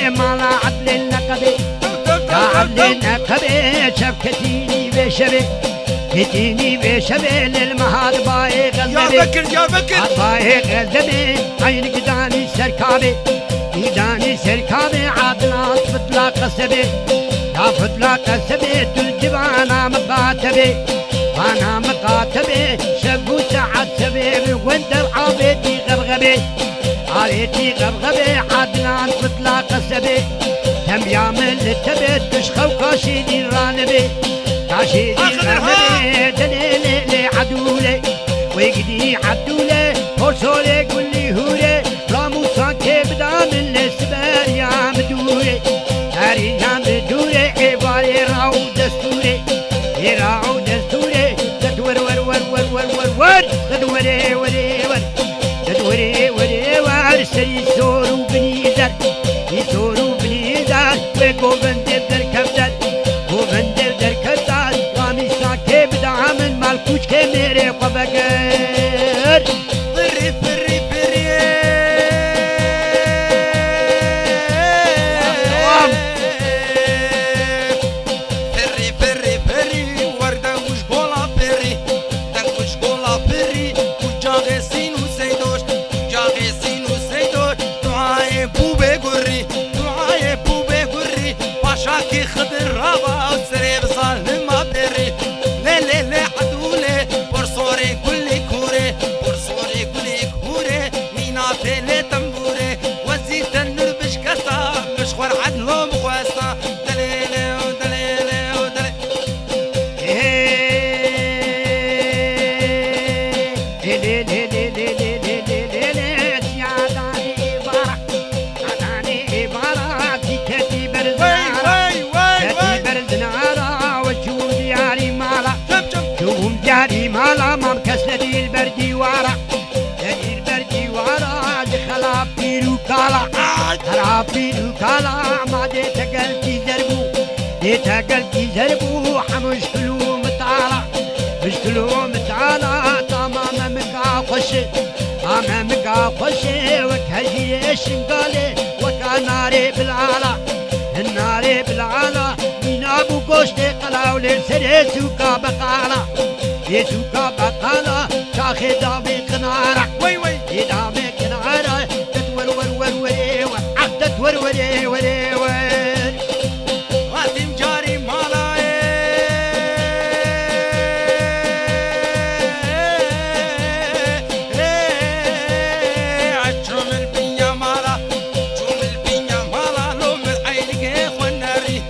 مالا عدل النقبي يا عدل النقبي شبكتيني بشبي كتيني بشبي للمهاد باي غزبي يا بكر يا بكر باي غزبي عينك داني سركابي داني سركابي عدنا فضلا قصبي يا فضلا قصبي تلجبانا مقاتبي أنا مقاتبي شبو سعد سبيبي وانت العابيتي غبغبي عابيتي غبغبي عدنان فضلا قصبي تم يعمل التبت تشخو كاشيدي الرانبي كاشيدي الرانبي دليلي لعدولي ويقدي عدولي فرسولي كلي هولي راموسان كبدا من السبار يا مدولي هاري يا مدولي عباري راو دستوري راو دستوري تدور ور ور ور ور ور ور تدوري وري ور تدوري وري ور سري سورو بنيزر يسورو بنيزر وقوبن دبدر كبدر قوبن دبدر كبدر رامي ساكي بدا من مالكوش كميري قبقر فري فري فري فري فري فري وردن وش قولا فري دن وش قولا فري وجاغي سين وسيدوش جاغي سين وسيدوش دعاي بوبي قري دعاي بوبي قري باشاكي خضر رابا وسري بظالم ما بري لي لي لي عدولي برصوري كلي كوري برصوري كلي كوري مينا بيلي تنبوري وزيت النربش كسا مشخور عدلو مخواستا دليلي ودليلي ودليلي مالا ما مكسلدي البردي ورا دي البردي ورا دخلا بيرو كالا خراب بيرو كالا ما دي تقلتي زربو دي تقلتي زربو حمش كلو متعالا مش كلو متعالا تمام مكاقش تمام مكاقش وكهجي شنقالي وكناري بالعالا الناري بالعالا من ابو قوشتي قلاولي سري سوكا بقالا يسوكا بقالا شاخي دامي قنارة وي وي دامي قنارة تتور ور ور وري عقدت ور وري وري ور غاتم جاري مالا عجرم البنيا مالا جوم البنيا مالا لوم عينك اخوان ناري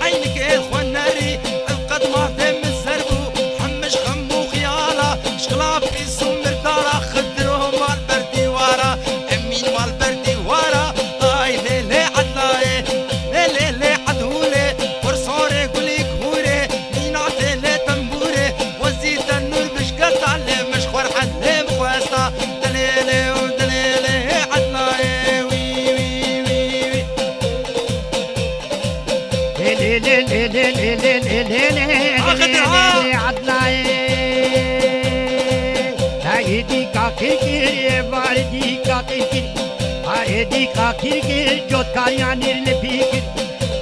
عينك اخوان ناري القدمة دم الزربو حمش خمو خيالا شغلا في سمر دارا خدرهم والبردي ورا امين والبردي ورا اي ليلي عدلاي ليلي لي عدولي ورصوري قولي كهوري ميناتي لي تنبوري وزيد النور مش قطع لي مش خور حد لي مخواستا دليلي ودليلي عدلاي وي وي وي لي لي لي لي لي لي لي لي عدلاي هايدي كاكير واردي كاكير هايدي كاكير جوت كارياني لفيكر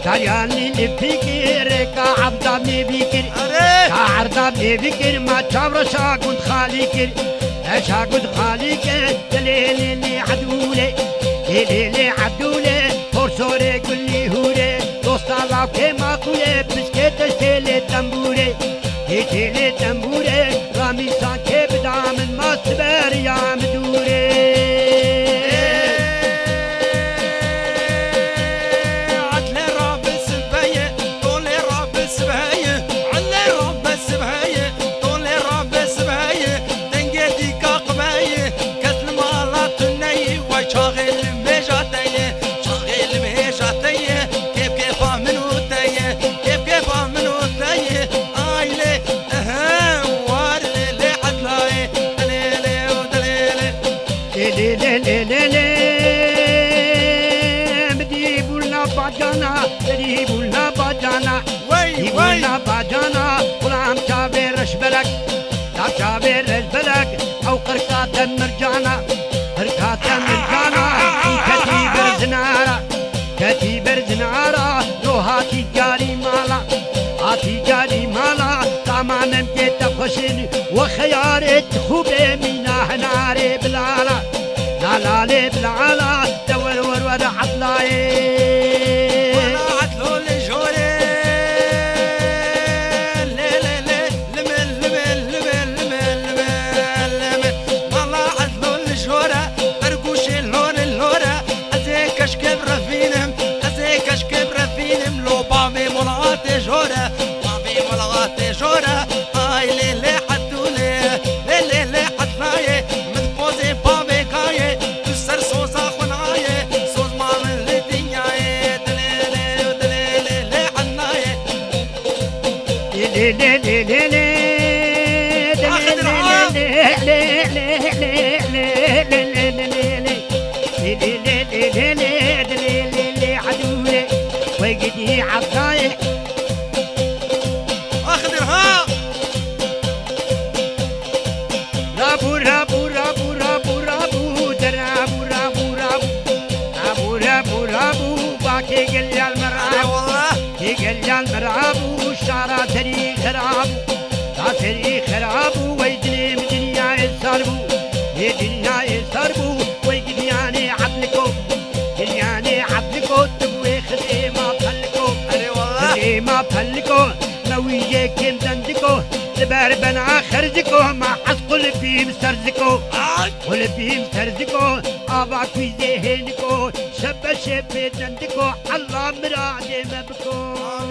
كارياني لفيكر كعبدا بيبيكر كعردا بيبيكر ما تشاور شاقود خاليكر شاقود خاليكر دليلي لي عدولي لي عدولي فرصوري كلي هوري دوستا لاوكي ماكولي بسكيت تيلي تنبوري تيلي تنبوري رامي سانكي بدا من ما سبر يا مدوري عدلي راب السباية طولي راب السباية علي راب السباية طولي راب السباية دنجيتي كاقباية كتل مالات الني وشاغل ميجاتية شاغل ميجاتية كيف كيفا منو تاية كيف كيفا منو تاية آيلي وارلي لي عدلاي دليلي ودليلي لي بديبولا باجانا بديبولا باجانا وي بديبولا باجانا ولا عم تعبر رشبلك لا تعبر رشبلك مرجانا هركاتا مرجانا كتيبر زنارا كتيبر زنارا لو هاتي جاري مالا هاتي جاري مالا تماما تتخشني وخيارت خوبي منا هناري بلالا لا لا لي بلالا دور ور ور عطلاي جورا مامي ملغات جورا هاي ليلي حدولي ليلي حدلاي متبوزي بابي كاي تسر صوصا خناي صوص مامن للدنيا دليلي ودليلي حدلاي ليلي ليلي ويقدي عطاي اخذرها رابو رابو رابو رابو رابو درابو رابو رابو رابو رابو رابو باكي قل يا المرابو والله قل يا المرابو شارع تري خرابو تري خرابو ويدني من دنيا السربو يا دنيا السربو ويقدياني عبلكو دنياني عبلكو تبوي خذي ما بحلكو خذي ما بحلكو نوية كم زندكو لبربنا خرجكو ما حسقل بيم سرزكو قل بيم سرزكو آبا في ذهنكو شب شب زندكو الله مراد مبكو